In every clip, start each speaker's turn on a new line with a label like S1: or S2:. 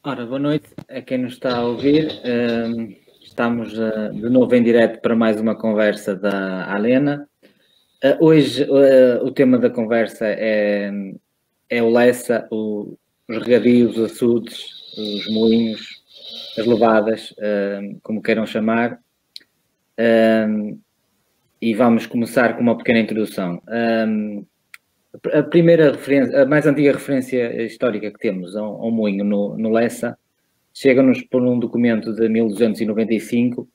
S1: Ora, boa noite a quem nos está a ouvir. Estamos de novo em direto para mais uma conversa da Alena. Hoje o tema da conversa é o Lessa, os regadios, os açudes, os moinhos, as levadas, como queiram chamar. E vamos começar com uma pequena introdução. A primeira referência, a mais antiga referência histórica que temos ao moinho no Lessa chega-nos por um documento de 1295,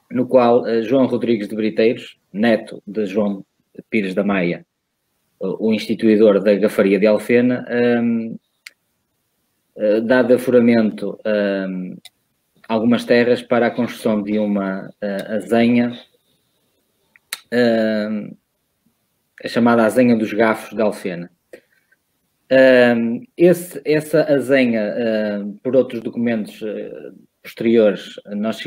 S1: no qual João Rodrigues de Briteiros, neto de João Pires da Maia, o instituidor da Gafaria de Alfena, dá de aforamento algumas terras para a construção de uma azenha, a chamada Azenha dos Gafos de Alfena. Essa azenha, por outros documentos posteriores, nós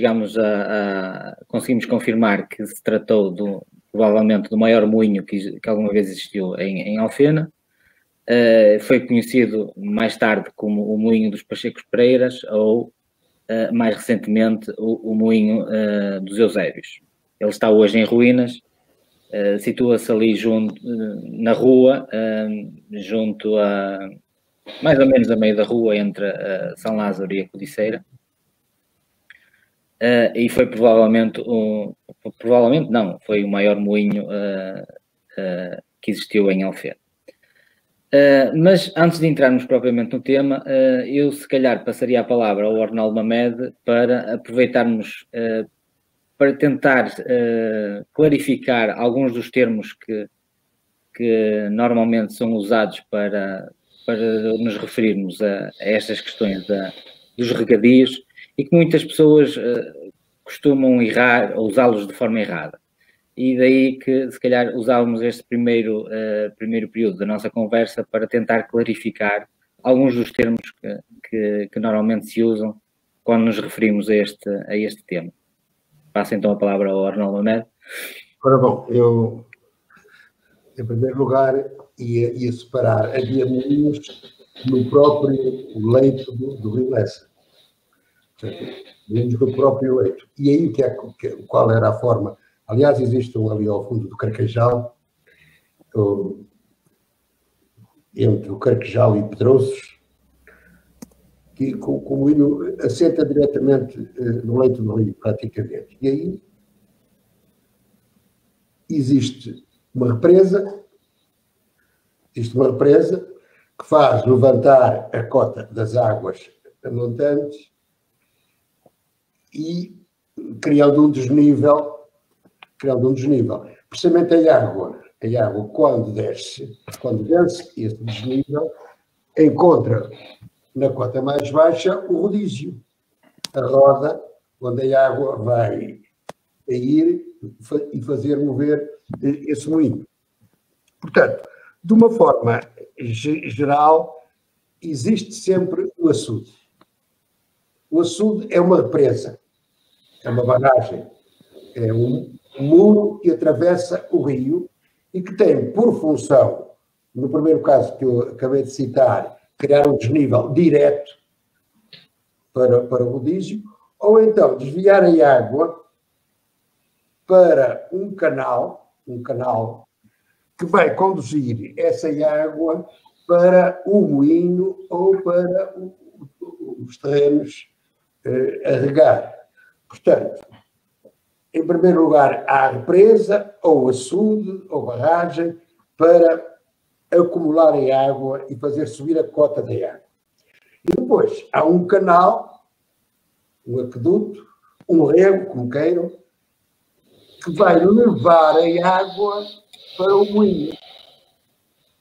S1: conseguimos confirmar que se tratou provavelmente do maior moinho que alguma vez existiu em Alfena. Foi conhecido mais tarde como o moinho dos Pachecos Pereiras ou, mais recentemente, o moinho dos Eusébios. Ele está hoje em ruínas. Situa-se ali na rua, junto a mais ou menos a meio da rua entre São Lázaro e a Codiceira, e foi provavelmente foi o maior moinho que existiu em Alfena. Mas antes de entrarmos propriamente no tema, eu se calhar passaria a palavra ao Arnaldo Mamed para aproveitarmos para tentar clarificar alguns dos termos que normalmente são usados para nos referirmos a estas questões dos regadios e que muitas pessoas costumam errar ou usá-los de forma errada. E daí que, se calhar, usávamos este primeiro período da nossa conversa para tentar clarificar alguns dos termos que normalmente se usam quando nos referimos a este tema. Passo então a palavra ao Arnaldo Mamed.
S2: Ora bom, eu, em primeiro lugar, ia separar. Havia moinhos no próprio leito do Rio Lessa. Moinhos no próprio leito. E aí, qual era a forma? Aliás, existe ali ao fundo do Carquejal, entre o Carquejal e Pedrouços, que o moinho assenta diretamente no leito do rio, praticamente. E aí existe uma represa que faz levantar a cota das águas montantes e criando um desnível. Precisamente a água quando vence esse desnível, encontra na cota mais baixa o rodízio, a roda onde a água vai ir e fazer mover esse moinho. Portanto, de uma forma geral, existe sempre o açude. O açude é uma represa, é uma barragem, é um muro que atravessa o rio e que tem por função, no primeiro caso que eu acabei de citar, criar um desnível direto para o rodízio, ou então desviar a água para um canal que vai conduzir essa água para o moinho ou para os terrenos a regar. Portanto, em primeiro lugar, há a represa, ou açude, ou barragem, para acumular a água e fazer subir a cota da água. E depois há um canal, um aqueduto, um rego, como queiram, que vai levar a água para o moinho.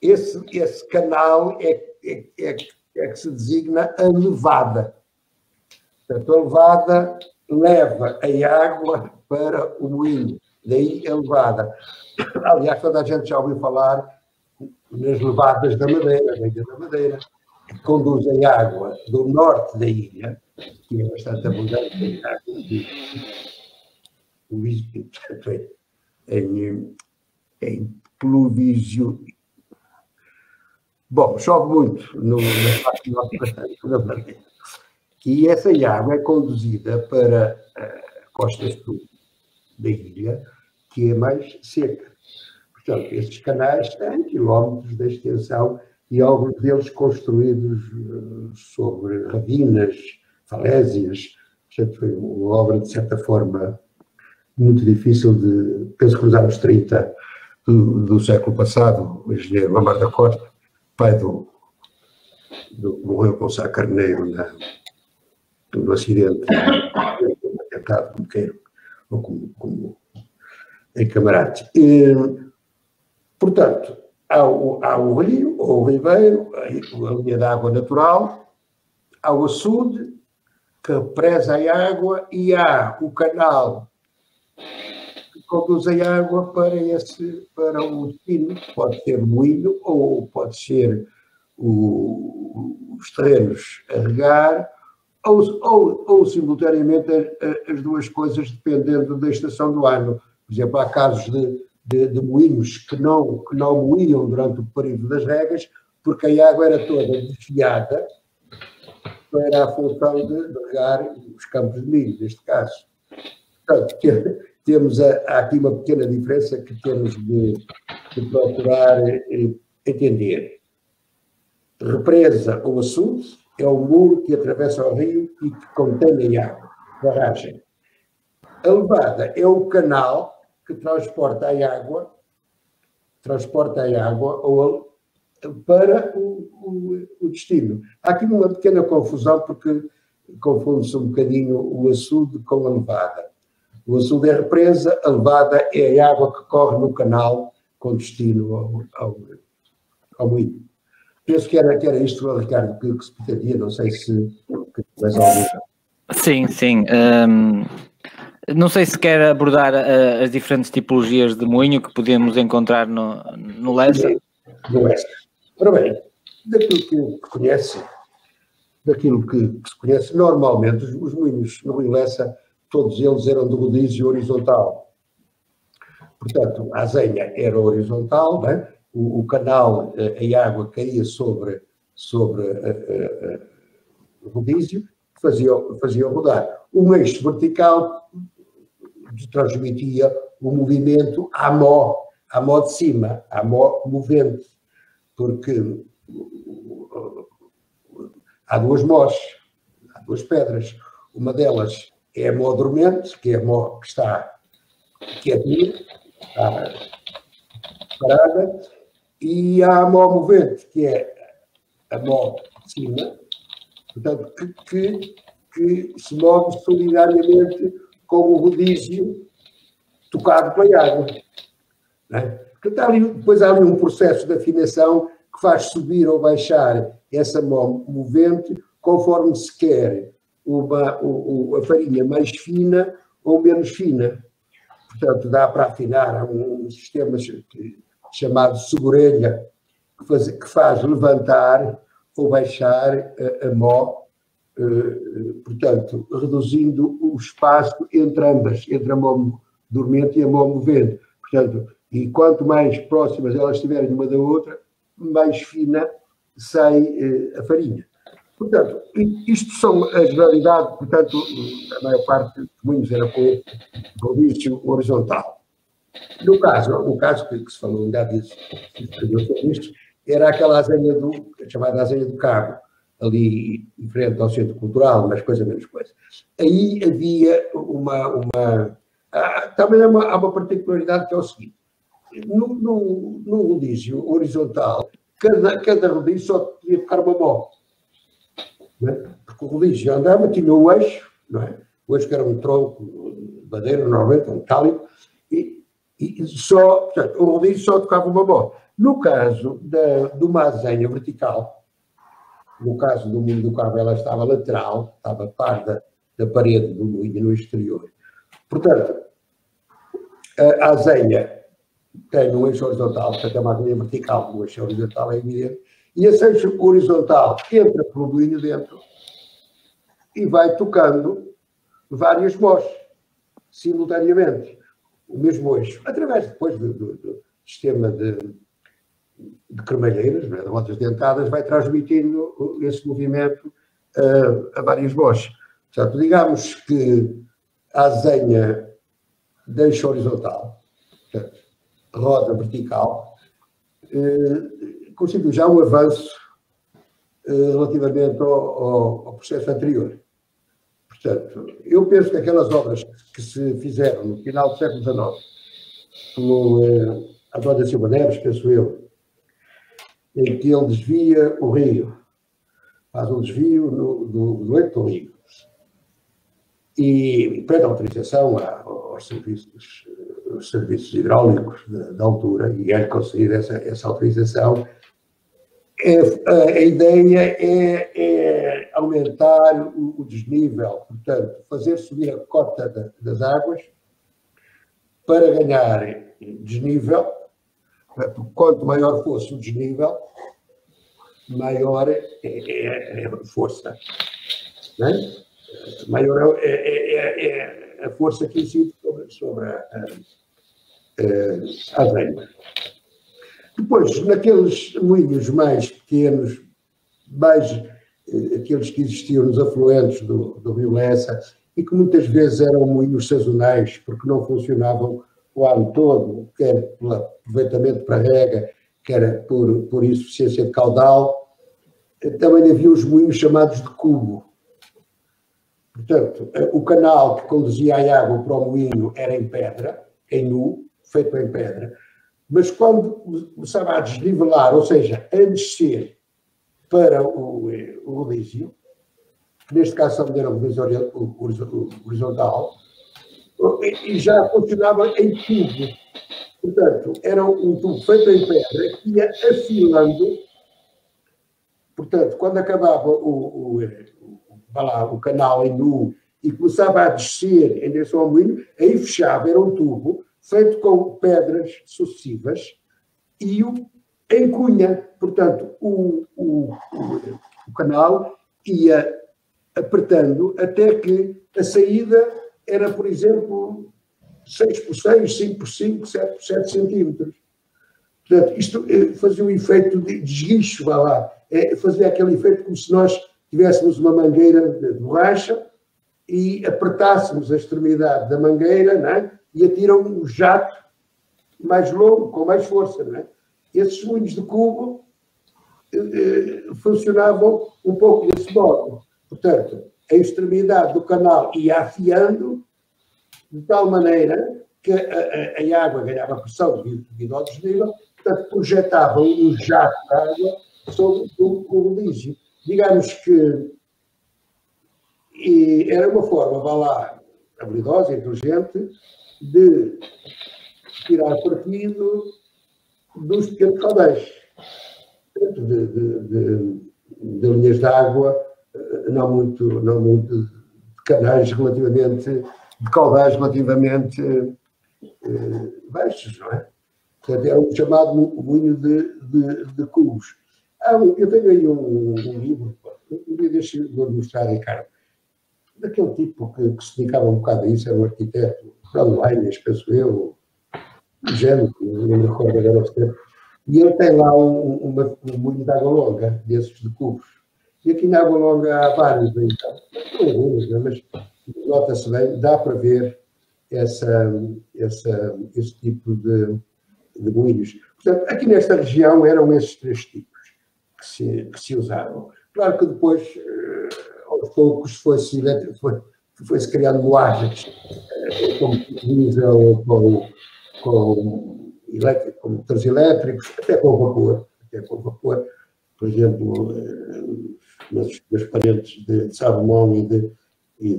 S2: Esse canal é que se designa a levada. Portanto, a levada leva a água para o moinho. Daí a levada. Aliás, toda a gente já ouviu falar nas levadas da Madeira, da Ilha da Madeira, que conduzem água do norte da ilha, que é bastante abundante, em pluvígio. Bom, chove muito na parte norte da Madeira. E essa água é conduzida para a costa sul da ilha, que é mais seca. Portanto, estes canais têm quilómetros de extensão e alguns deles construídos sobre ravinas, falésias. Portanto, foi uma obra, de certa forma, muito difícil de... Penso que nos anos 30 do século passado, o engenheiro Amar da Costa, pai morreu com o Sá Carneiro no acidente, atentado como queiro, ou como em Camarate. Portanto, há o rio, ou o ribeiro, a linha de água natural, há o açude, que presa a água, e há o canal que conduz a água para o destino. Pode ser moinho, ou pode ser os terrenos a regar, ou simultaneamente as duas coisas, dependendo da estação do ano. Por exemplo, há casos de moinhos que não moíam durante o período das regas, porque a água era toda desviada para a função de regar os campos de milho, neste caso. Portanto, temos aqui uma pequena diferença que temos de procurar entender. Represa ou açude é o muro que atravessa o rio e que contém a água, barragem. A levada é o canal que transporta a água para o destino. Há aqui uma pequena confusão, porque confunde-se um bocadinho o açude com a levada. O açude é a represa, a levada é a água que corre no canal com destino ao moinho. Penso que era isto, Ricardo, que se pretendia, não sei se mais alguma.
S1: Sim, sim. Não sei se quer abordar as diferentes tipologias de moinho que podemos encontrar no Lessa.
S2: No Lessa. Ora bem, daquilo que se conhece, normalmente os moinhos no Rio Lessa, todos eles eram de rodízio horizontal. Portanto, a azenha era horizontal, não é? O canal, a água caía sobre o rodízio, fazia rodar. Um eixo vertical transmitia o movimento à mó de cima, à mó movente, porque há duas mós, há duas pedras. Uma delas é a mó dormente, que é a mó que está quietinha, está parada, e há a mó movente, que é a mó de cima, portanto, que se move solidariamente com o rodízio tocado pela água. Não é? Depois há ali um processo de afinação que faz subir ou baixar essa mó movente conforme se quer a farinha mais fina ou menos fina. Portanto, dá para afinar. Há um sistema chamado segurelha que faz levantar ou baixar a mó, portanto, reduzindo o espaço entre ambas, entre a mó dormente e a mó movente. Portanto, e quanto mais próximas elas estiverem uma da outra, mais fina sai a farinha. Portanto, isto são a generalidade, portanto, a maior parte dos moinhos era com rodízio horizontal. No caso que se falou ainda disso, era aquela azenha chamada azenha do Cabo, ali em frente ao Centro Cultural, mais coisa, menos coisa. Aí havia também há uma particularidade que é o seguinte: no rodízio horizontal, cada rodízio só podia tocar uma mó. Não é? Porque o rodízio andava, tinha o eixo, não é? O eixo que era um tronco de madeira, normalmente, um metálico, e portanto, o rodízio só tocava uma mó. No caso de uma azenha vertical, no caso do moinho do Cabo, ela estava lateral, estava par da parede do moinho no exterior. Portanto, a azenha tem um eixo horizontal, portanto é uma azenha vertical, o eixo horizontal é evidente, e esse eixo horizontal entra pelo moinho dentro e vai tocando várias mós, simultaneamente, o mesmo eixo, através depois do sistema de cremalheiras, de rodas dentadas, vai transmitindo esse movimento a várias boches. Portanto, digamos que a azenha deixa horizontal, portanto, roda vertical, constitui já um avanço relativamente ao processo anterior. Portanto, eu penso que aquelas obras que se fizeram no final do século XIX, pelo António da Silva Neves, penso eu, em que ele desvia o rio, faz um desvio do leito do rio, e pede autorização aos serviços hidráulicos da altura, e é concedida essa autorização. A ideia é aumentar o desnível, portanto, fazer subir a cota das águas para ganhar desnível. Quanto maior fosse o desnível, maior é a força. Não é? Maior é a força que incide sobre a azenha. Depois, naqueles moinhos mais pequenos, mais aqueles que existiam nos afluentes do rio Lessa, e que muitas vezes eram moinhos sazonais, porque não funcionavam o ano todo, quer pelo aproveitamento para rega, quer por insuficiência de caudal, também havia os moinhos chamados de cubo. Portanto, o canal que conduzia a água para o moinho era em pedra, em nu, feito em pedra, mas quando começava a desnivelar, ou seja, a descer para o rodízio, que neste caso também era o horizontal, e já funcionava em tubo. Portanto, era um tubo feito em pedra que ia afilando. Portanto, quando acabava o canal em nu e começava a descer em direção ao moinho, aí fechava, era um tubo feito com pedras sucessivas e o encunha. Portanto, o canal ia apertando até que a saída era, por exemplo, 6 por 6, 5 por 5, 7 por 7 centímetros. Portanto, isto fazia um efeito de esguicho, fazia aquele efeito como se nós tivéssemos uma mangueira de borracha e apertássemos a extremidade da mangueira, não é? E atira um jato mais longo, com mais força, não é? Esses moinhos de cubo funcionavam um pouco desse modo. Portanto, a extremidade do canal ia afiando de tal maneira que a água ganhava pressão devido ao desnível, portanto, projetava um jato de água sobre o rodízio. Digamos que era uma forma, habilidosa, inteligente, de tirar partido dos pequenos caudais, de linhas de água, não muito de canais relativamente, de caudais relativamente baixos, não é? Portanto, é o chamado moinho de cubos. Eu tenho aí um livro, deixa-me mostrar, Ricardo, daquele tipo que se dedicava um bocado a isso, era um arquiteto, Fernando Lainez, penso eu, género, não me recordo agora o tempo, e ele tem lá um moinho de água longa, desses de cubos. E aqui na água longa há vários, então, não alguns, mas nota-se bem, dá para ver esse tipo de moinhos. Portanto, aqui nesta região eram esses três tipos que se usavam. Claro que depois, aos poucos, foi-se criando moagens, como diesel, com motores elétricos, até com vapor. Por exemplo, nas parentes de Savamão e de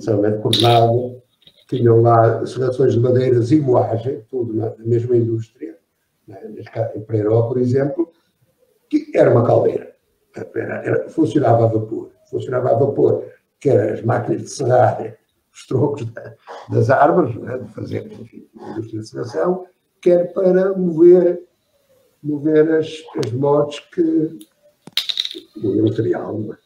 S2: São Bento Coronado, tinham lá seleções de madeiras e moagem, tudo na mesma indústria, em Pereiró, por exemplo, que era uma caldeira. Funcionava a vapor, que eram as máquinas de serrar os troncos das árvores, de fazer, enfim, a indústria de serração, quer para mover as motos do material. Mas,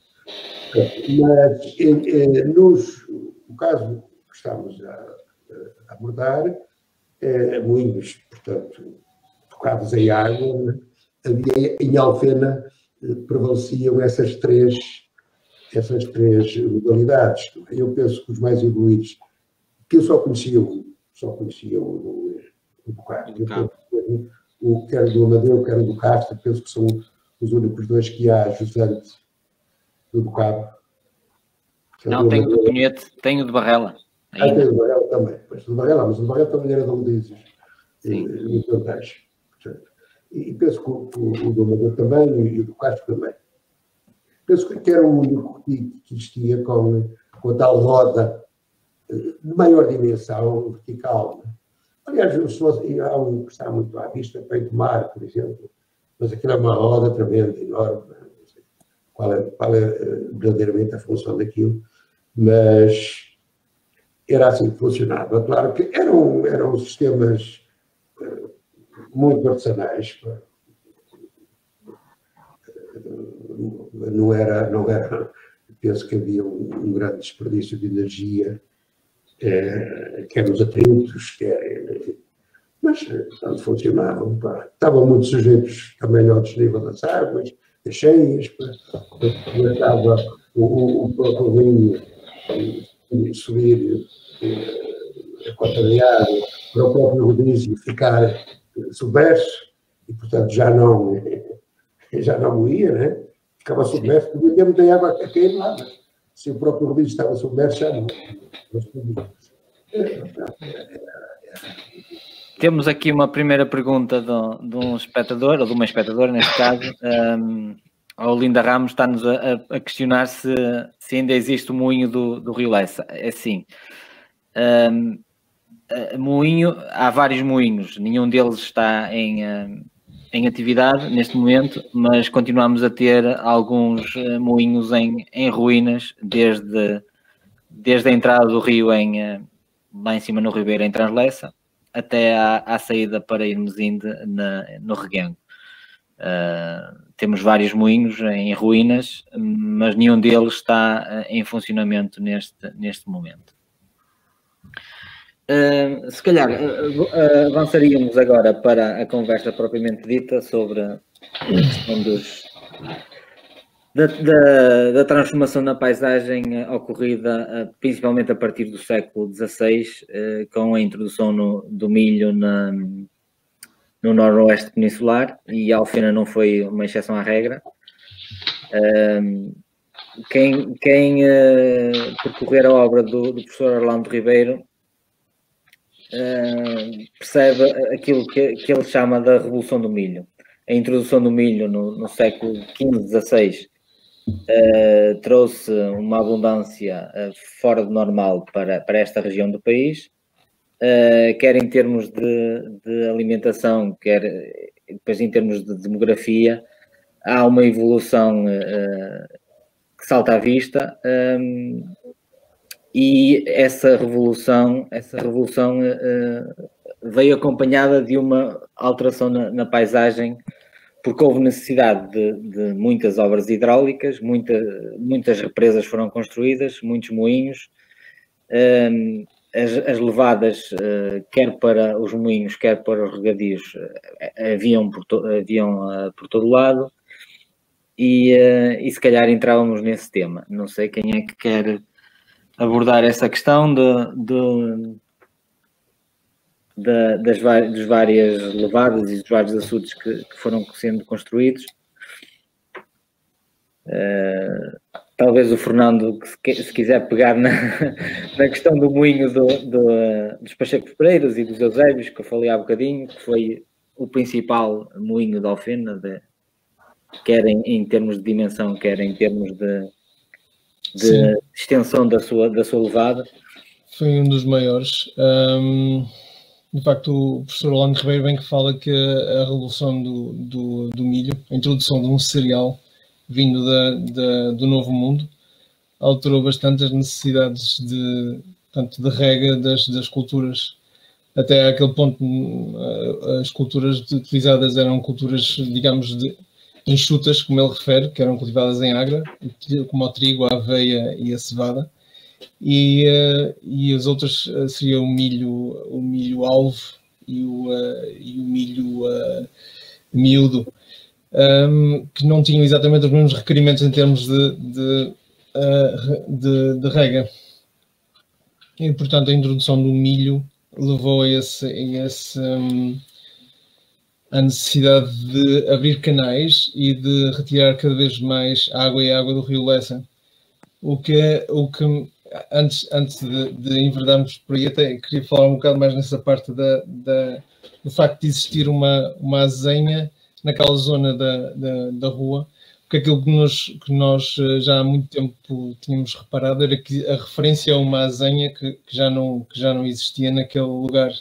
S2: no caso que estamos a abordar, moinhos, portanto, tocados em água, havia em Alfena, prevaleciam essas três essas três modalidades. Eu penso que os mais evoluídos, que eu só conhecia o Bocado. O quero do Amadeu, quero do Castro, penso que são os únicos dois que há jusante do Bocado.
S1: Não, tenho do Cunhete, tenho de Barrela.
S2: Tenho de Barrela também. Mas o de Barrela também era de Aldizes. No Pantajo. E penso que o do Amadeu também e o do Castro também. Penso que era o único que existia com a tal roda de maior dimensão vertical. Aliás, há um que está muito à vista, Peito Mar, por exemplo, mas aquilo é uma roda tremenda, enorme. Não sei qual é verdadeiramente a função daquilo, mas era assim que funcionava. Claro que eram sistemas muito artesanais. Não era, penso que havia um grande desperdício de energia, quer nos atritos, mas tanto funcionavam. Estavam muito sujeitos também ao desnível das águas, das cheias, estava o próprio rio subir a cota de água para o próprio rodízio ficar submerso, e portanto já não ia, né? Ficava submerso, podia ter muita água a cair lá. Se o próprio rodízio estava submerso, já não.
S1: Temos aqui uma primeira pergunta de um espectador, ou de uma espectadora, neste caso. A Olinda Ramos está-nos a questionar se ainda existe o moinho do Rio Lessa. É assim, moinho, há vários moinhos, nenhum deles está em atividade neste momento, mas continuamos a ter alguns moinhos em ruínas desde a entrada do rio lá em cima no Ribeiro, em Translessa, até à saída para Irmesinde no Reguengo. Temos vários moinhos em ruínas, mas nenhum deles está em funcionamento neste momento. Se calhar avançaríamos agora para a conversa propriamente dita sobre a questão da transformação na paisagem ocorrida principalmente a partir do século XVI, com a introdução do milho no noroeste peninsular, e a Alfena não foi uma exceção à regra. Quem percorrer a obra do professor Orlando Ribeiro percebe aquilo que ele chama da Revolução do Milho. A introdução do milho no século XV, XVI trouxe uma abundância fora do normal para esta região do país, quer em termos de alimentação, quer depois em termos de demografia. Há uma evolução que salta à vista, e essa revolução veio acompanhada de uma alteração na paisagem, porque houve necessidade de muitas obras hidráulicas, muitas represas foram construídas, muitos moinhos, as levadas, quer para os moinhos, quer para os regadios, haviam por todo lado, e se calhar entrávamos nesse tema. Não sei quem é que quer abordar essa questão das várias levadas e dos vários açudes que foram sendo construídos. Talvez o Fernando, se quiser pegar na questão do moinho dos Pacheco Pereiros e dos Eusébios, que eu falei há bocadinho, que foi o principal moinho da Alfena, quer em termos de dimensão, quer em termos de extensão da sua levada.
S3: Foi um dos maiores. De facto, o professor Orlando Ribeiro bem que fala que a revolução do milho, a introdução de um cereal vindo do Novo Mundo, alterou bastante as necessidades de rega das culturas. Até aquele ponto, as culturas utilizadas eram culturas, digamos, enxutas, como ele refere, que eram cultivadas em Agra, como o trigo, a aveia e a cevada. E as outras seriam o milho alvo e o milho miúdo, que não tinham exatamente os mesmos requerimentos em termos de de rega. E, portanto, a introdução do milho levou a a necessidade de abrir canais e de retirar cada vez mais água e água do rio Lessa. O que antes de enverdarmos por aí, até queria falar um bocado mais nessa parte do facto de existir uma azenha naquela zona da rua, porque aquilo que nós já há muito tempo tínhamos reparado era que a referência a uma azenha que já não existia naquele lugar.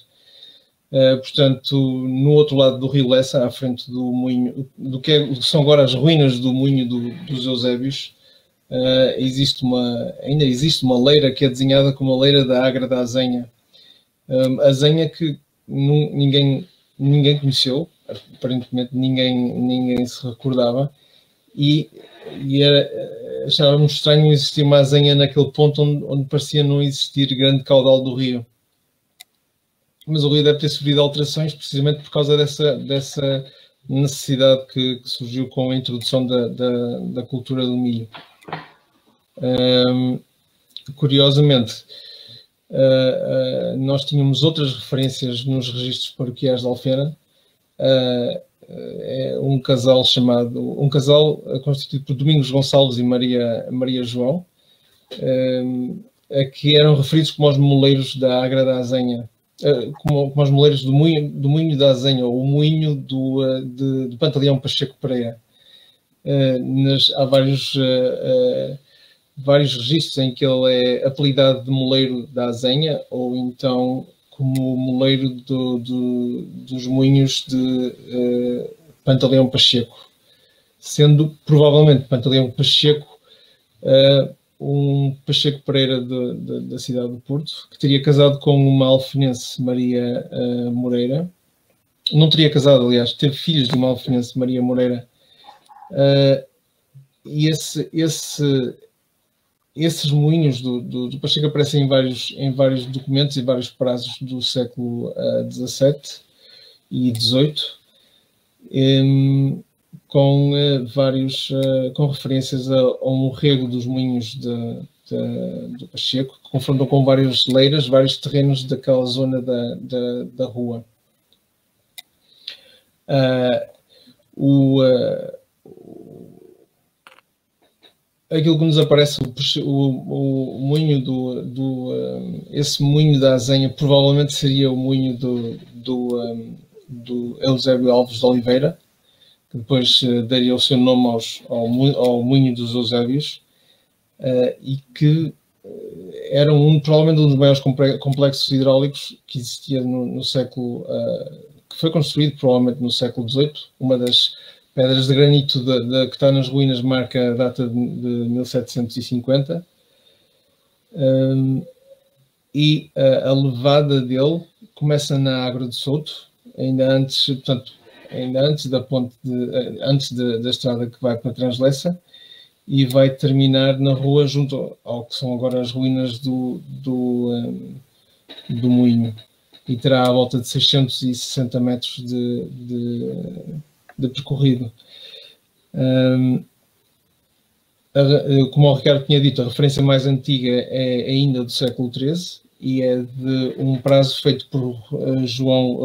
S3: Portanto, no outro lado do rio Lessa, à frente do moinho, do que são agora as ruínas do moinho dos Eusébios, ainda existe uma leira que é desenhada como a leira da Agra da Azenha. Azenha que ninguém conheceu, aparentemente ninguém se recordava, e achávamos estranho existir uma azenha naquele ponto onde parecia não existir grande caudal do rio. Mas o rio deve ter sofrido alterações precisamente por causa dessa necessidade que surgiu com a introdução da cultura do milho. Curiosamente, nós tínhamos outras referências nos registros paroquiais de Alfena. Um casal constituído por Domingos Gonçalves e Maria João, que eram referidos como os moleiros da Agra da Azenha, como os moleiros do moinho da Azenha, ou o moinho de Pantaleão Pacheco Pereira. Há vários registros em que ele é apelidado de moleiro da Azenha, ou então como moleiro dos moinhos de Pantaleão Pacheco, sendo provavelmente Pantaleão Pacheco um Pacheco Pereira da cidade do Porto, que teria casado com uma alfenense, Maria Moreira. Não teria casado, aliás, teve filhos de uma alfenense, Maria Moreira. E esses moinhos do Pacheco aparecem em vários documentos e vários prazos do século XVII e XVIII, com referências a um rego dos moinhos do Pacheco, que confrontam com várias leiras, vários terrenos daquela zona da rua. Aquilo que nos aparece, o moinho esse moinho da Azenha provavelmente seria o moinho do Eusébio Alves de Oliveira, que depois daria o seu nome ao moinho dos Eusébios, e que era provavelmente um dos maiores complexos hidráulicos que existia no século, que foi construído provavelmente no século XVIII. Uma das pedras de granito que está nas ruínas marca a data de 1750, e a levada dele começa na Agra de Souto, ainda antes da ponte, antes da estrada que vai para Translessa, e vai terminar na rua junto ao que são agora as ruínas do moinho, e terá à volta de 660 metros de percorrido. Como o Ricardo tinha dito, a referência mais antiga é ainda do século XIII e é de um prazo feito por João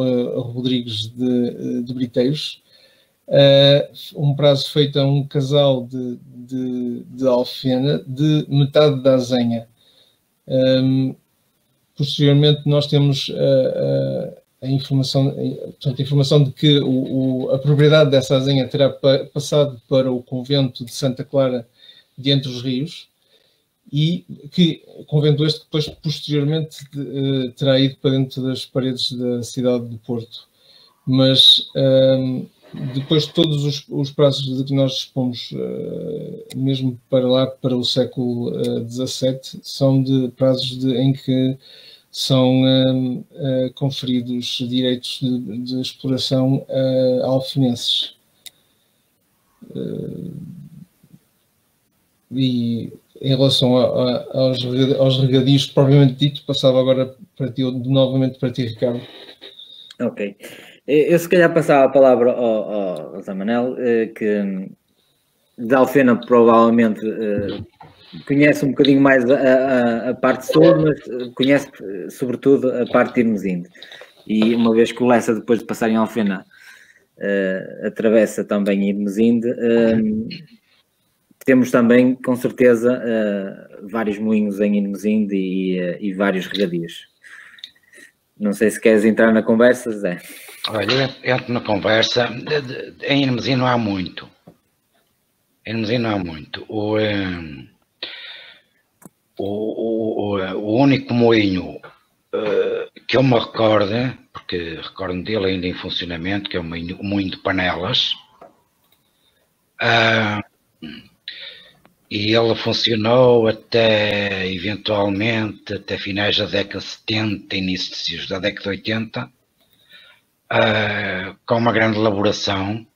S3: Rodrigues de Briteiros, um prazo feito a um casal de Alfena de metade da Azenha. Posteriormente nós temos a informação de que a propriedade dessa azenha terá passado para o convento de Santa Clara de Entre os Rios, e que convento este que depois posteriormente terá ido para dentro das paredes da cidade do Porto. Mas depois todos os prazos de que nós dispomos, mesmo para lá, para o século XVII, são de prazos em que são conferidos direitos de exploração a alfenenses. E em relação aos regadios, propriamente dito, passava agora novamente para ti, Ricardo.
S1: Ok. Eu se calhar passava a palavra ao Zé Manel, que de Alfena provavelmente conhece um bocadinho mais a parte sul, mas conhece sobretudo a parte de Irmesinde. E uma vez que o Lessa, depois de passar em Alfena, atravessa também Irmesinde, temos também, com certeza, vários moinhos em Irmesinde e vários regadios. Não sei se queres entrar na conversa, Zé.
S4: Olha, eu entro na conversa. Em Irmesinde não há muito. O único moinho que eu me recordo, porque recordo dele ainda em funcionamento, que é o moinho de Panelas, e ele funcionou até, eventualmente, até finais da década de 70, inícios da década de 80, com uma grande elaboração,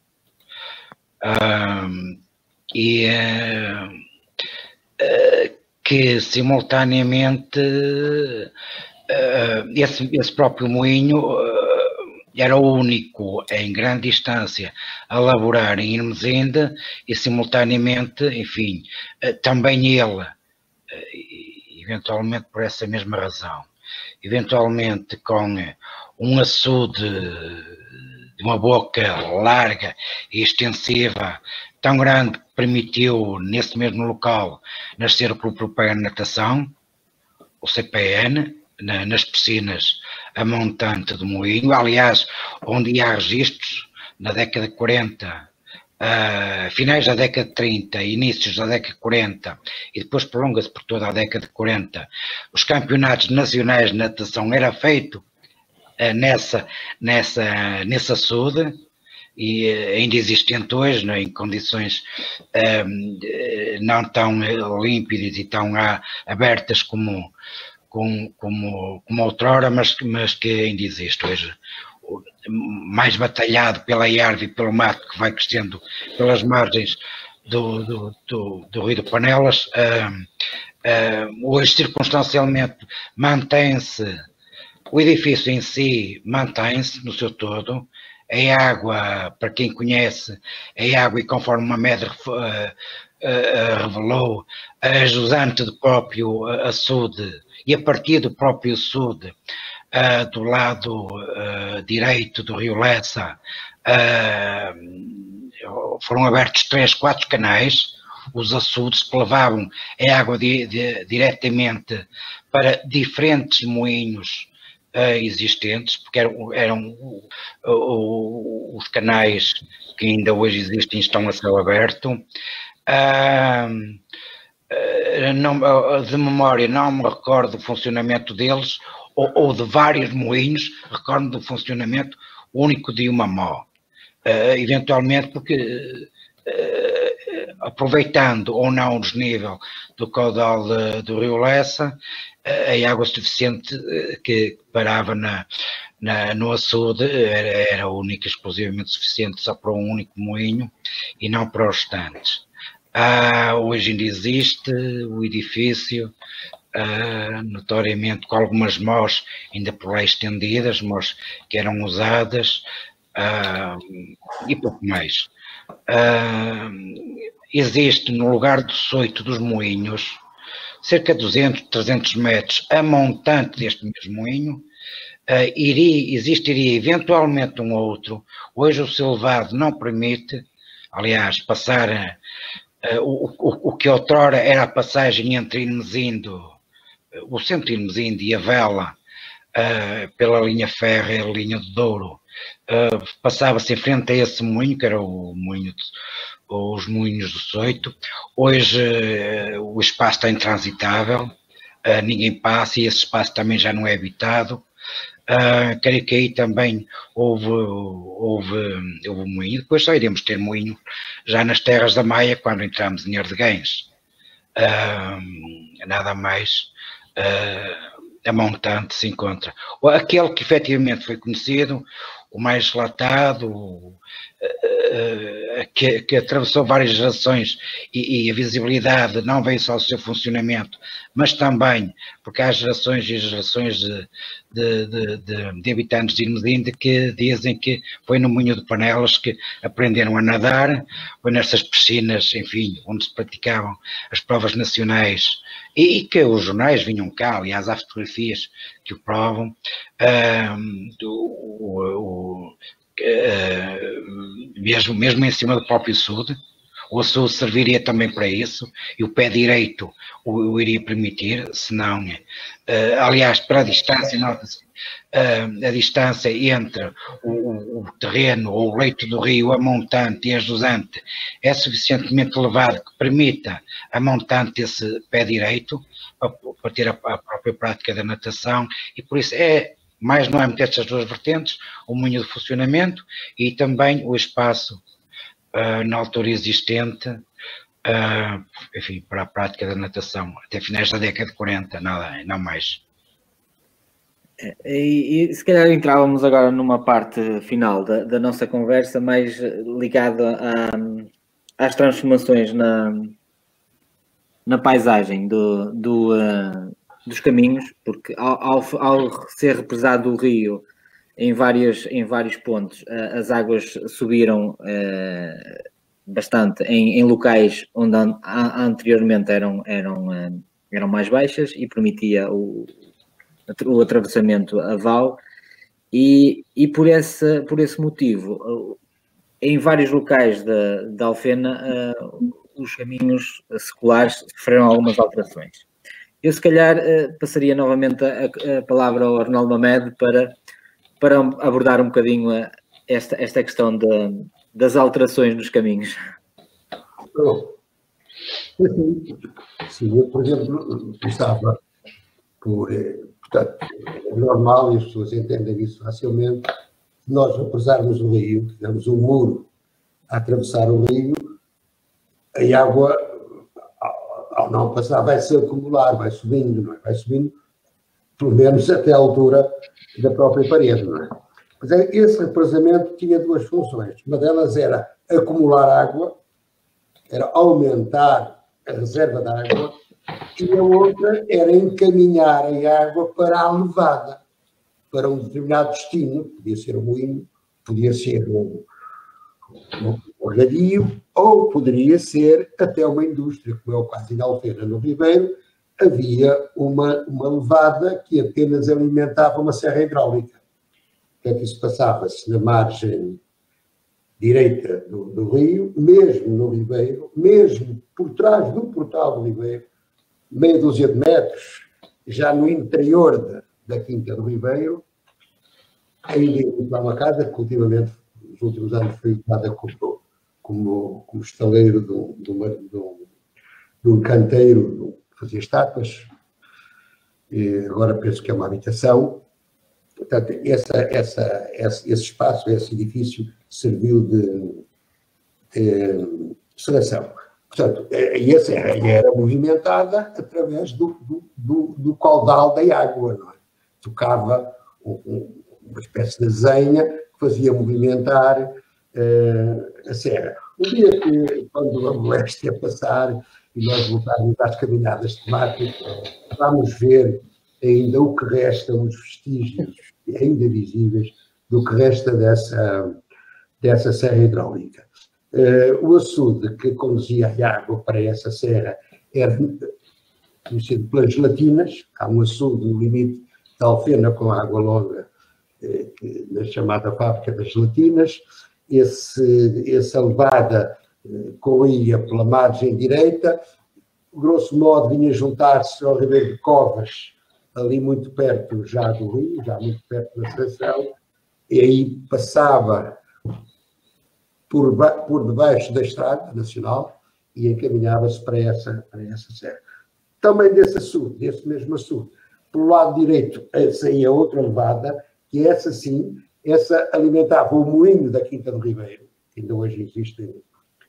S4: que simultaneamente esse próprio moinho era o único em grande distância a elaborar em Irmesinde e simultaneamente, enfim, também ele, eventualmente por essa mesma razão, eventualmente com um açude de uma boca larga e extensiva, tão grande que permitiu, nesse mesmo local, nascer o próprio PN de natação, o CPN, nas piscinas a montante do moinho, aliás, onde há registros na década de 40, finais da década de 30, inícios da década de 40, e depois prolonga-se por toda a década de 40, os campeonatos nacionais de natação era feito nesse açude, e ainda existente hoje, né, em condições não tão límpidas e tão abertas como outrora, mas que ainda existe hoje, mais batalhado pela árvore e pelo mato que vai crescendo pelas margens do Rio de Panelas. Hoje, circunstancialmente, mantém-se, o edifício em si mantém-se no seu todo. A água, para quem conhece, a água, e conforme uma média revelou, a jusante do próprio açude, e a partir do próprio açude, do lado direito do rio Lessa, foram abertos 3, 4 canais, os açudes que levavam a água diretamente para diferentes moinhos existentes, porque eram os canais que ainda hoje existem, estão a céu aberto. De memória não me recordo do funcionamento deles, ou de vários moinhos, recordo do funcionamento único de uma mó. Eventualmente porque, aproveitando ou não o desnível do caudal do rio Lessa, a água suficiente que parava no açude era única, exclusivamente suficiente só para um único moinho e não para os restantes. Hoje ainda existe o edifício, notoriamente com algumas mós ainda por lá estendidas, mós que eram usadas, e pouco mais. Existe no lugar do Soito dos Moinhos, cerca de 200, 300 metros a montante deste mesmo moinho, existiria eventualmente um outro. Hoje o seu levado não permite, aliás, passar o que outrora era a passagem entre Irmesinde, o centro de Irmesinde e a Vela, pela linha férrea, a linha de Douro, passava-se em frente a esse moinho, que era o moinho os moinhos do Soito. Hoje o espaço está intransitável, ninguém passa, e esse espaço também já não é habitado. Creio que aí também houve moinho. Depois só iremos ter moinho já nas terras da Maia, quando entramos em Ardegães. Nada mais a montante se encontra. Aquele que efetivamente foi conhecido, o mais relatado, que atravessou várias gerações, e a visibilidade não veio só do seu funcionamento, mas também porque há gerações e gerações de habitantes de Irmedinde que dizem que foi no Moinho de Panelas que aprenderam a nadar, foi nessas piscinas, enfim, onde se praticavam as provas nacionais e que os jornais vinham cá, aliás, há fotografias que o provam, mesmo em cima do próprio açude. O açude serviria também para isso, e o pé direito o iria permitir, senão, aliás, para a distância, nota-se, a distância entre o terreno ou o leito do rio, a montante e a jusante, é suficientemente elevado que permita a montante esse pé direito para ter a própria prática da natação, e por isso mais não é meter estas duas vertentes, o moinho de funcionamento e também o espaço na altura existente, enfim, para a prática da natação, até finais da década de 40, nada, não mais.
S1: E se calhar entrávamos agora numa parte final da nossa conversa, mais ligada às transformações na paisagem dos caminhos, porque ao ser represado o rio em vários pontos, as águas subiram bastante em locais onde anteriormente eram mais baixas e permitia o atravessamento a val, e por esse motivo, em vários locais da Alfena, os caminhos seculares sofreram algumas alterações. Eu, se calhar, passaria novamente a palavra ao Arnaldo Mamed para abordar um bocadinho esta questão das alterações nos caminhos.
S2: Sim, eu, por exemplo, estava portanto, é normal, e as pessoas entendem isso facilmente, se nós represarmos o rio, tivemos um muro a atravessar o rio, a água, ao não passar, vai se acumular, vai subindo, não é? Vai subindo, pelo menos até a altura da própria parede, não é? Mas esse represamento tinha duas funções. Uma delas era acumular água, era aumentar a reserva de água, e a outra era encaminhar a água para a levada, para um determinado destino, podia ser o moinho, podia ser o regadio, ou poderia ser até uma indústria, como é o caso em Alfena, no Ribeiro, havia uma levada que apenas alimentava uma serra hidráulica. Portanto, isso passava-se na margem direita do rio, mesmo no Ribeiro, mesmo por trás do portal do Ribeiro, meia dúzia de metros, já no interior da Quinta do Ribeiro, ainda há uma casa que ultimamente, nos últimos anos, foi usada como estaleiro de um canteiro que fazia estátuas, e agora penso que é uma habitação. Portanto, esse espaço, esse edifício, serviu de seleção. Portanto, e a serra era movimentada através do caudal da água, não é? Tocava uma espécie de zenha que fazia movimentar a serra. Um dia que, quando a moléstia passar e nós voltarmos às caminhadas temáticas, vamos ver ainda o que resta, os vestígios ainda visíveis do que resta dessa serra hidráulica. O açude que conduzia a água para essa serra era conhecido pelas gelatinas. Há um açude no limite da Alfena com a Água Longa, na chamada fábrica das gelatinas. Essa levada corria pela margem direita, grosso modo vinha juntar-se ao Ribeiro de Covas, ali muito perto já do rio, já muito perto da estação, e aí passava por debaixo da Estrada Nacional e encaminhava-se para essa serra. Também desse mesmo açude, pelo lado direito saía outra levada, que essa sim, essa alimentava o moinho da Quinta do Ribeiro, que ainda hoje existem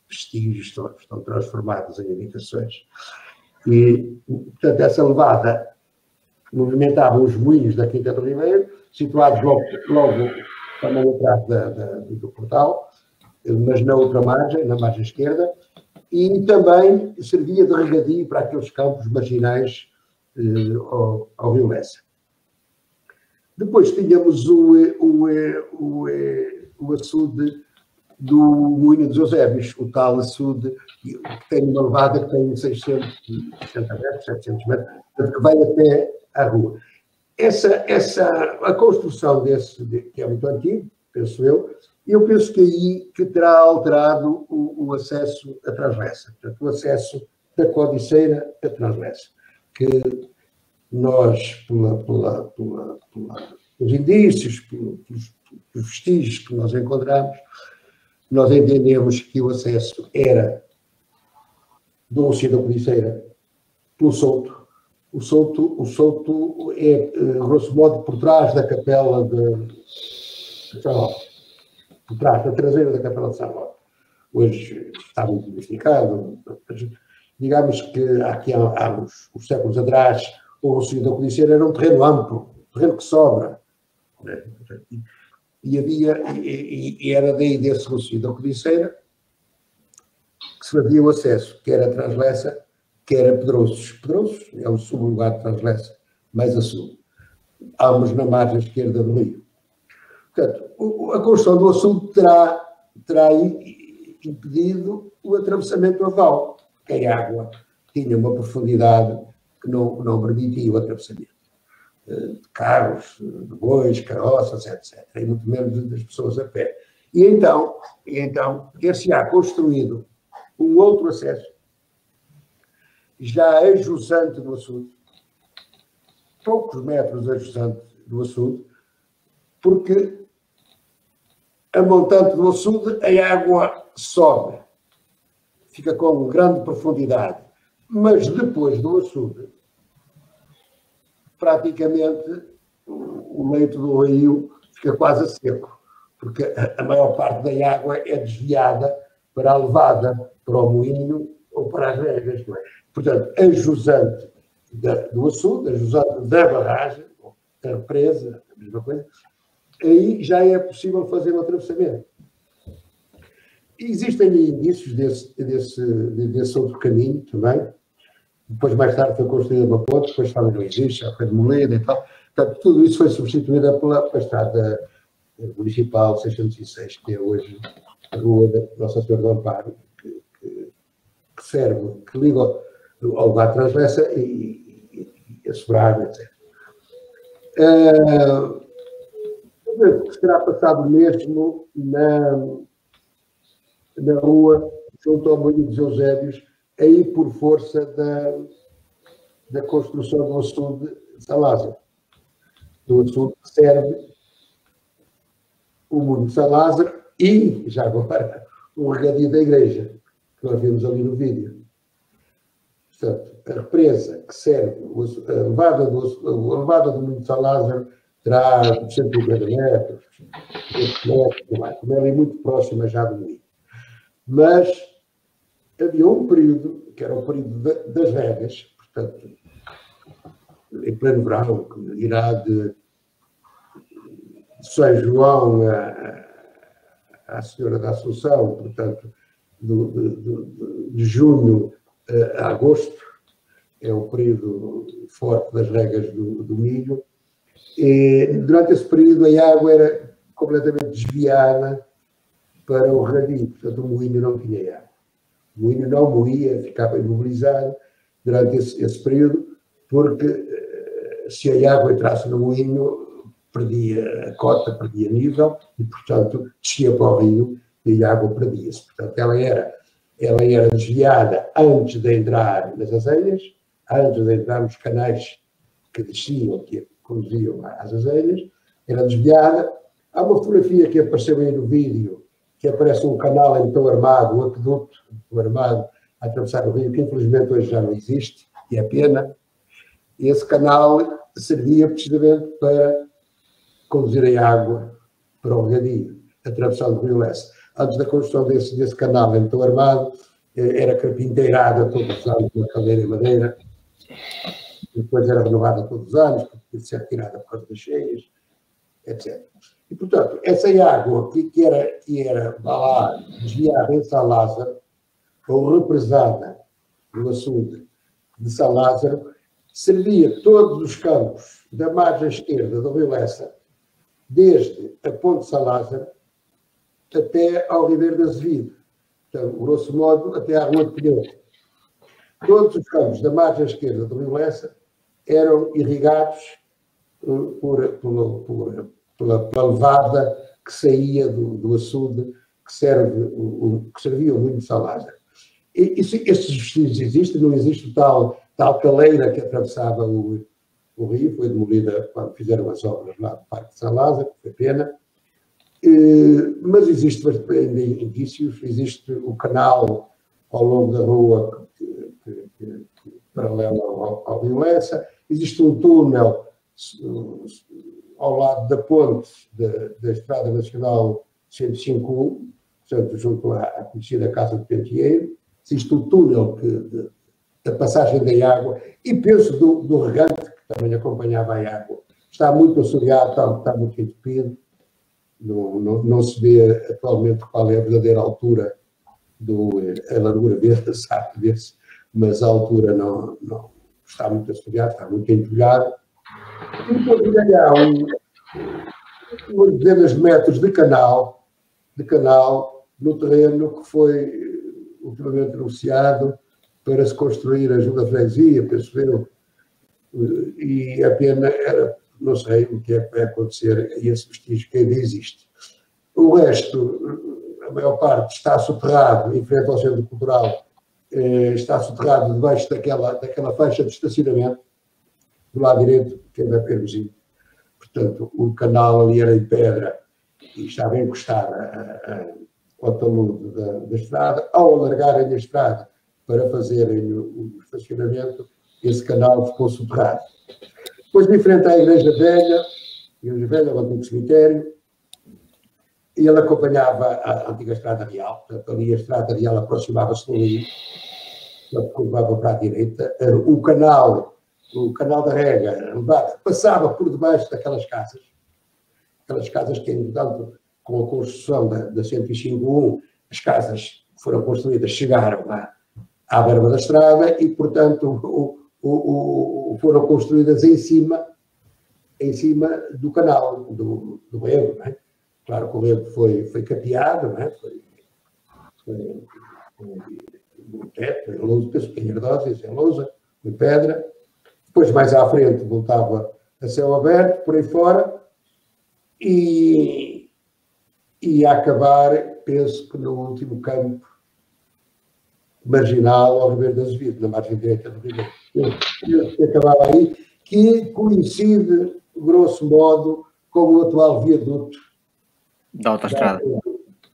S2: vestígios, estão transformados em habitações. E, portanto, essa levada movimentava os moinhos da Quinta do Ribeiro, situados logo também atrás do portal, mas na outra margem, na margem esquerda, e também servia de regadio para aqueles campos marginais ao Rio Lessa. Depois tínhamos o açude do Moinho dos Eusébios, o tal açude que tem uma levada que tem 660 metros, 700 metros, que vai até à rua. A construção que é muito antigo, penso eu penso que aí que terá alterado o acesso à Translessa, portanto, o acesso da Codiceira à Translessa, que nós, pelos indícios, pelos vestígios que nós encontramos, nós entendemos que o acesso era do Lúcio da Codiceira pelo Souto. O Souto é, grosso modo, por trás da capela de São por trás da traseira da capela de São Paulo. Hoje está muito modificado. Digamos que aqui há uns séculos atrás, o Lúcio da Codiceira era um terreno amplo, um terreno que sobra. Né? E era daí desse Lúcio da Codiceira que se fazia o acesso, quer a Translessa, quer a Pedrouços. Pedrouços é o sublugar de Translessa, mais a sul. Ambos na margem esquerda do rio. Portanto, a construção do açude terá impedido o atravessamento naval, porque a água tinha uma profundidade que não permitia o atravessamento de carros, de bois, carroças, etc. E muito menos das pessoas a pé. E então ter-se-á construído um outro acesso, já a jusante do açude, poucos metros a jusante do açude, porque a montante do açude a água sobe, fica com grande profundidade, mas depois do açude, praticamente o leito do rio fica quase seco, porque a maior parte da água é desviada para a levada, para o moinho ou para as regas. Não é? Portanto, a jusante do açude, a jusante da barragem, da represa, a mesma coisa, aí já é possível fazer o atravessamento. Existem indícios desse outro caminho também. Depois, mais tarde, foi construída uma ponte, depois também não existe, já foi demolida e tal. Portanto, tudo isso foi substituído pela estrada municipal 606, que é hoje a rua da Nossa Senhora do Amparo, que serve, que liga ao lugar de Translessa e a Sobrado, etc. Será passado mesmo na rua junto ao Moinho dos Eusébios, aí por força da construção do açude de São Lázaro. Do açude que serve o Moinho de São Lázaro e, já agora, o regadio da igreja, que nós vimos ali no vídeo. Portanto, a represa que serve, a levada do Moinho de São Lázaro terá 150 metros, 8 metros, como é ali muito próxima já do Moinho. Mas havia um período, que era o período das regas, portanto, em pleno verão, que irá de São João à Senhora da Assunção, portanto, de junho a agosto, é o período forte das regas do milho. E durante esse período a água era completamente desviada para o regadio, portanto o moinho não tinha água. O moinho não moía, ficava imobilizado durante esse período, porque se a água entrasse no moinho, perdia a cota, perdia nível e, portanto, descia para o rio e a água perdia-se. Portanto, ela era desviada antes de entrar nas azeias, antes de entrar nos canais que desciam, que conduziam às azeias, era desviada. Há uma fotografia que apareceu aí no vídeo, que aparece um canal então armado, um aqueduto armado a atravessar o rio, que infelizmente hoje já não existe, e é pena. E esse canal servia precisamente para conduzir a água para o regadio, atravessando o rio Lessa. Antes da construção desse canal então armado, era carpinteirada todos os anos, uma caldeira em madeira, depois era renovada todos os anos, porque tinha de ser retirada por causa das cheias, etc. E, portanto, essa água que era lá, desviada em São Lázaro, ou represada no açude de São Lázaro, servia todos os campos da margem esquerda do Rio Lessa, desde a Ponte São Lázaro até ao Ribeiro de Azevedo. Então, grosso modo, até à Rua de Pinheiro. Todos os campos da margem esquerda do Rio Lessa eram irrigados pela levada que saía do açude, que servia o Moinho de São Lázaro. Estes vestígios existem, não existe tal caleira que atravessava o rio, foi demolida quando fizeram as obras lá do Parque de São Lázaro, foi pena. Mas existe ainda indícios, existe o canal ao longo da rua paralelo ao Rio Lessa, existe um túnel ao lado da ponte da Estrada Nacional 105, portanto, junto à conhecida Casa de Pentieiro, existe o túnel da passagem da água e penso do regante, que também acompanhava a água. Está muito assoreado, está muito entupido. Não se vê atualmente qual é a verdadeira altura, a largura verde, sabe ver-se, mas a altura não está muito assoreado, está muito entulhado. E depois há umas dezenas de metros de canal no terreno que foi ultimamente anunciado para se construir a Junta de Freguesia, penso eu, e a pena era, não sei o que é que vai acontecer a esse vestígio que ainda existe. O resto, a maior parte, está soterrado, em frente ao Centro Cultural, está soterrado debaixo daquela faixa de estacionamento, do lado direito, que ainda é permitido. Portanto, o canal ali era em pedra e estava encostado ao talude da estrada. Ao alargarem a estrada para fazerem o estacionamento, esse canal ficou soterrado. Depois, de frente à Igreja Velha, o antigo cemitério, e ele acompanhava a antiga Estrada Real. Portanto, ali a Estrada Real aproximava-se do rio, curvava para a direita. O canal da Rega passava por debaixo daquelas casas que, entretanto, com a construção da 105.1, as casas que foram construídas chegaram à berma da estrada e, portanto, foram construídas em cima do canal, do rego, não é? Claro que o rego foi capeado, não é? Foi um teto, em lousa, penso que em ardósias, em lousa, em pedra. Depois, mais à frente, voltava a céu aberto, por aí fora, e a acabar, penso que no último campo marginal ao Ribeiro de Azevedo, na margem direita do Ribeiro. Que acabava aí, que coincide, grosso modo, com o atual viaduto
S1: da autoestrada.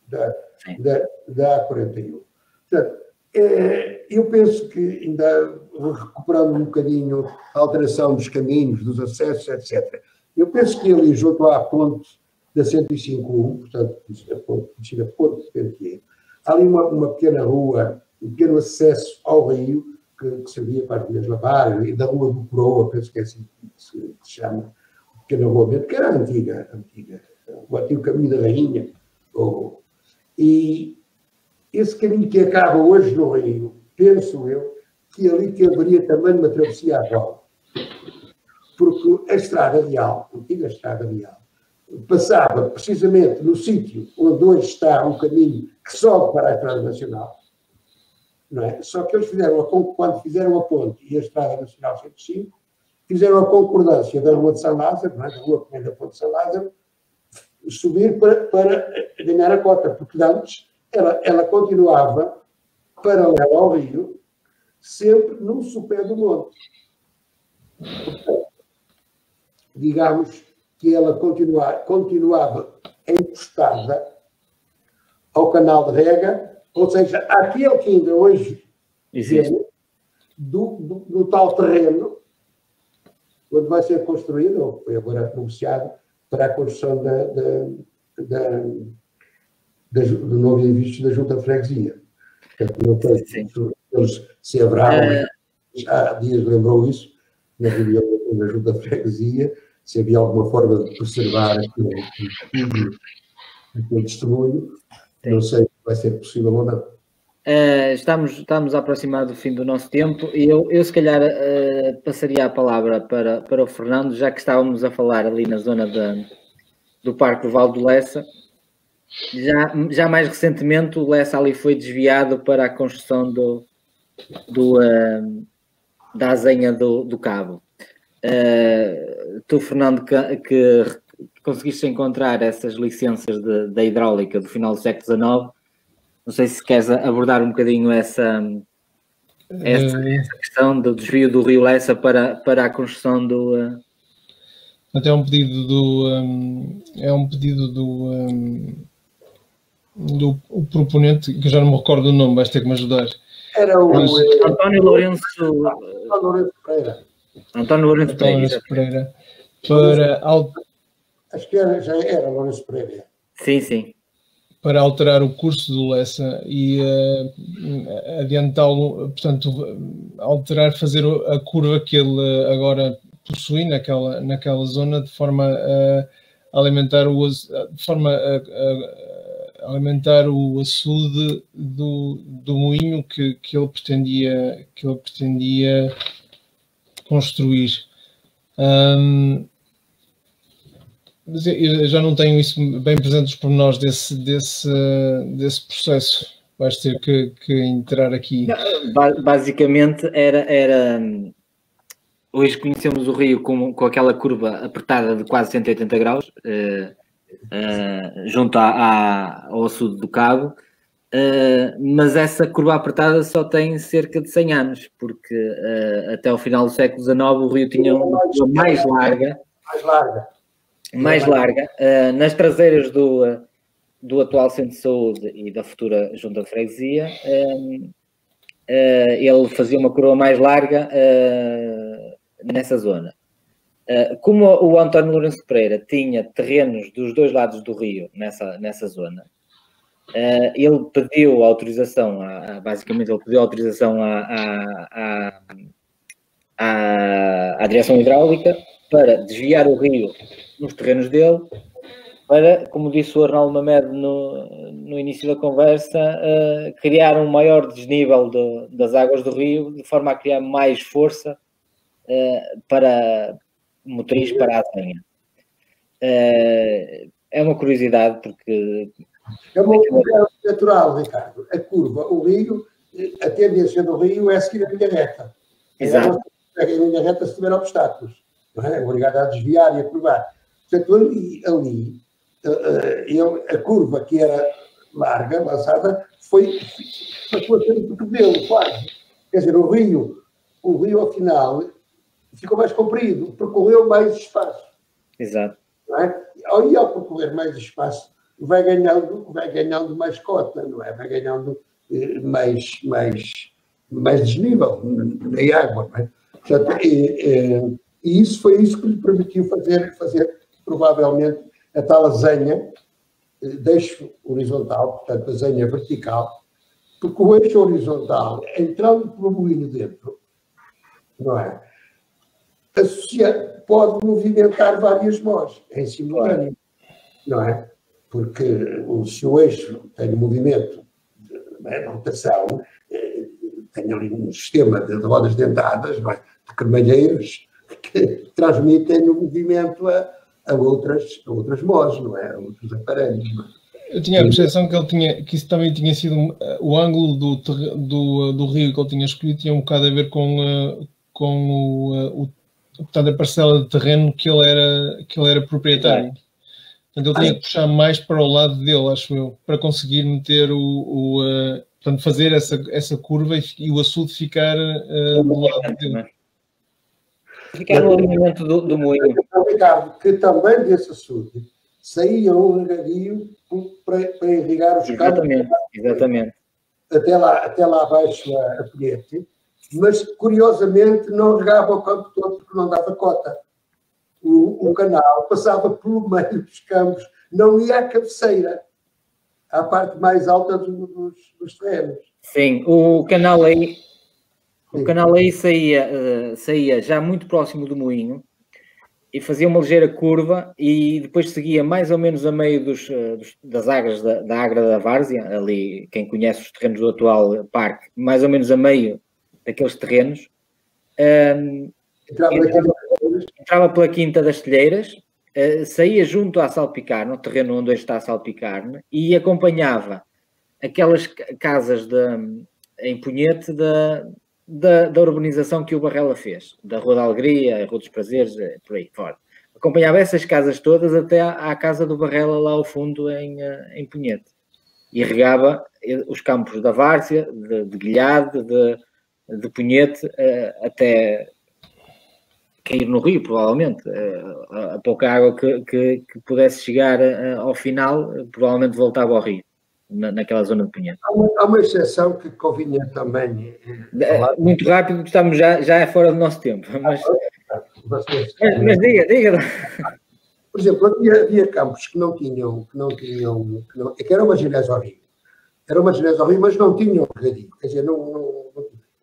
S2: Da A41. Portanto, eu penso que, ainda recuperando um bocadinho a alteração dos caminhos, dos acessos, etc., eu penso que ali, junto à ponte da 105.1, portanto, a ponte de Pentieiro, há ali uma pequena rua, um pequeno acesso ao rio, que servia para as mulheres lavarem, e da Rua do Coroa, penso que é assim que se chama, pequena rua, que era antiga, o antigo Caminho da Rainha. E esse caminho que acaba hoje no rio, penso eu, que ali que haveria também uma travessia à volta. Porque a Estrada Real, a antiga Estrada Real, passava precisamente no sítio onde hoje está o caminho que sobe para a Estrada Nacional. Não é? Só que eles quando fizeram a ponte e a Estrada Nacional 105, fizeram a concordância da Rua de São Lázaro, não é? Da rua que vem da Ponte de São Lázaro, subir para ganhar a cota, porque antes ela continuava paralela ao rio, sempre no sopé do monte. Portanto, digamos que ela continuava encostada ao canal de Rega, ou seja, aquele que ainda hoje existe do tal terreno, onde vai ser construído, ou foi agora anunciado, para a construção do novo edifício da Junta de Freguesia. Não sei se haverá, há dias lembrou isso, na reunião da Junta de Freguesia, se havia alguma forma de preservar aquele testemunho. Não sei se vai ser possível ou não.
S1: Estamos a aproximar do fim do nosso tempo e eu se calhar passaria a palavra para o Fernando, já que estávamos a falar ali na zona do Parque do Val do Lessa. Já mais recentemente o Lessa ali foi desviado para a construção da Azenha do Cabo. Tu, Fernando, que conseguiste encontrar essas licenças da hidráulica do final do século XIX, não sei se queres abordar um bocadinho essa questão do desvio do rio Lessa para a construção do...
S3: Até é um pedido do proponente, que eu já não me recordo o nome, vais ter que me ajudar.
S2: Era o
S1: António Lourenço
S2: Pereira.
S1: António Lourenço
S3: Pereira. Para
S2: Acho que já era Lourenço Pereira.
S1: Sim.
S3: Para alterar o curso do Lessa e adiantá-lo, portanto, fazer a curva que ele agora possui naquela zona, de forma a alimentar alimentar o açude do moinho que ele pretendia construir. Mas eu já não tenho isso bem presente os pormenores desse processo. Vais ter que entrar aqui.
S1: Basicamente era hoje conhecemos o rio com aquela curva apertada de quase 180 graus, junto ao sul do Cabo, mas essa curva apertada só tem cerca de 100 anos, porque até ao final do século XIX o rio tinha uma curva mais larga, nas traseiras do atual Centro de Saúde e da futura Junta de Freguesia. Ele fazia uma curva mais larga nessa zona. Como o António Lourenço Pereira tinha terrenos dos dois lados do rio nessa zona, ele pediu autorização, basicamente ele pediu autorização à direção hidráulica para desviar o rio nos terrenos dele, para, como disse o Arnaldo Mamed no início da conversa, criar um maior desnível das águas do rio, de forma a criar mais força para motriz para a Azenha. É uma curiosidade, porque...
S2: É uma curva natural, Ricardo. A curva, o rio, a tendência do rio é seguir a linha reta.
S1: Exato.
S2: A linha reta se tiver obstáculos. Não é? Obrigado a desviar e a curvar. Portanto, ali a curva que era larga, lançada, passou a ser um cotovelo, quase. Quer dizer, o rio ao final ficou mais comprido, percorreu mais espaço.
S1: Exato.
S2: Não é? Ao percorrer mais espaço, vai ganhando mais cota, não é? Vai ganhando mais desnível na água, não é? Portanto, e foi isso que lhe permitiu fazer provavelmente a tal azenha de eixo horizontal, portanto, azenha vertical, porque o eixo horizontal, entrando pelo moinho dentro, não é? Pode movimentar várias mós em simultâneo, não é? Porque se o eixo tem um movimento de rotação, tem ali um sistema de rodas dentadas, não é? De cremalheiros, que transmitem o movimento a outras mós, não é? A outros aparelhos. Não é?
S3: Eu tinha a percepção que isso também tinha sido o ângulo do rio que ele tinha escolhido, tinha um bocado a ver com portanto, a parcela de terreno que ele era proprietário. Portanto, ele tinha que puxar mais para o lado dele, acho eu, para conseguir meter portanto, fazer essa curva e o açude ficar do lado dele.
S1: Ficar no alinhamento do moinho.
S2: Ricardo, que também desse açude saía um regadio para irrigar os campos.
S1: Exatamente.
S2: Até lá abaixo a Pinhete, mas curiosamente não regava o campo todo porque não dava cota. O canal passava pelo meio dos campos, não ia à cabeceira, à parte mais alta dos terrenos.
S1: Sim, o canal aí saía já muito próximo do moinho e fazia uma ligeira curva e depois seguia mais ou menos a meio das agras da Agra da Várzea, ali, quem conhece os terrenos do atual parque, mais ou menos a meio daqueles terrenos. Entrava pela Quinta das Telheiras, saía junto à Salpicarne, no terreno onde hoje está a Salpicarne, e acompanhava aquelas casas em Punhete da urbanização que o Barrela fez, da Rua da Alegria, a Rua dos Prazeres, por aí fora. Acompanhava essas casas todas até à casa do Barrela lá ao fundo em Punhete. E regava os campos da Várzea, de Guilhade, de Punhete, até cair no rio, provavelmente. A pouca água que pudesse chegar ao final, provavelmente voltava ao rio, naquela zona de Punhete.
S2: Há uma exceção que convinha também falar.
S1: Muito rápido, estamos já é fora do nosso tempo. Mas diga.
S2: Por exemplo, havia campos que não tinham, que eram marginais ao rio. Eram marginais ao rio, mas não tinham regadío. Quer dizer,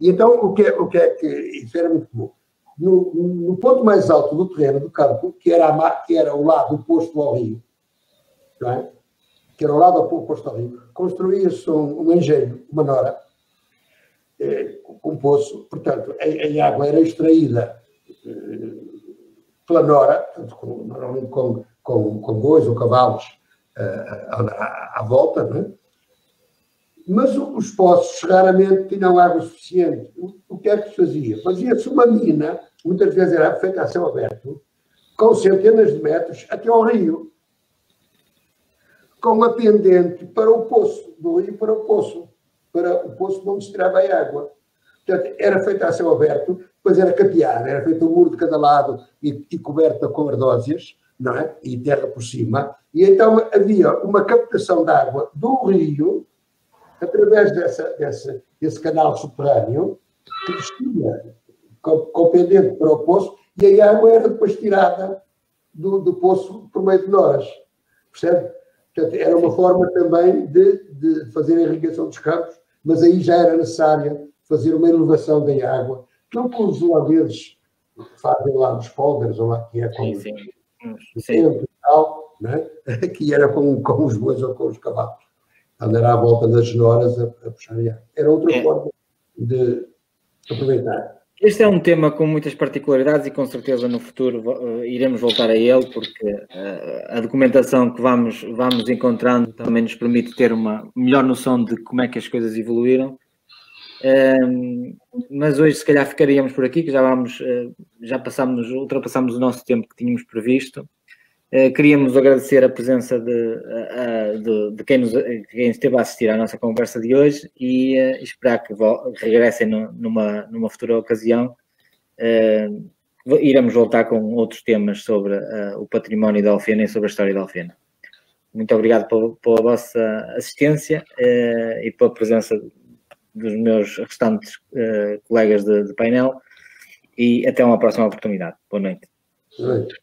S2: e então, o que é que isso era muito bom? No ponto mais alto do terreno do campo, que era o lado oposto ao rio, não é? Que era o lado oposto ao rio, construía-se um engenho, uma nora, com um poço. Portanto, a água era extraída pela nora, normalmente com bois ou cavalos à volta, não é? Mas os poços raramente tinham água suficiente. O que é que se fazia? Fazia-se uma mina, muitas vezes era feita a céu aberto, com centenas de metros até ao rio, com uma pendente para o poço, do rio para o poço onde se tirava a água. Portanto, era feita a céu aberto, depois era capeada, era feito um muro de cada lado e coberta com ardósias, não é? E terra por cima. E então havia uma captação de água do rio, através desse canal subterrâneo, que descia com pendente para o poço, e a água era depois tirada do poço por meio de noras. Percebe? Portanto, era uma forma também de fazer a irrigação dos campos, mas aí já era necessária fazer uma elevação da água, que não que os holandeses fazem lá nos polders, ou lá que é com e tal, né? Que era com os bois ou com os cavalos. Andar à volta das noras a puxar a água. Era outra forma de aproveitar.
S1: Este é um tema com muitas particularidades e com certeza no futuro iremos voltar a ele, porque a documentação que vamos encontrando também nos permite ter uma melhor noção de como é que as coisas evoluíram. Mas hoje se calhar ficaríamos por aqui, que ultrapassamos o nosso tempo que tínhamos previsto. Queríamos agradecer a presença de quem esteve a assistir à nossa conversa de hoje e esperar que regressem numa futura ocasião. Iremos voltar com outros temas sobre o património da Alfena e sobre a história da Alfena. Muito obrigado pela vossa assistência e pela presença dos meus restantes colegas de painel e até uma próxima oportunidade. Boa noite.
S2: Boa noite.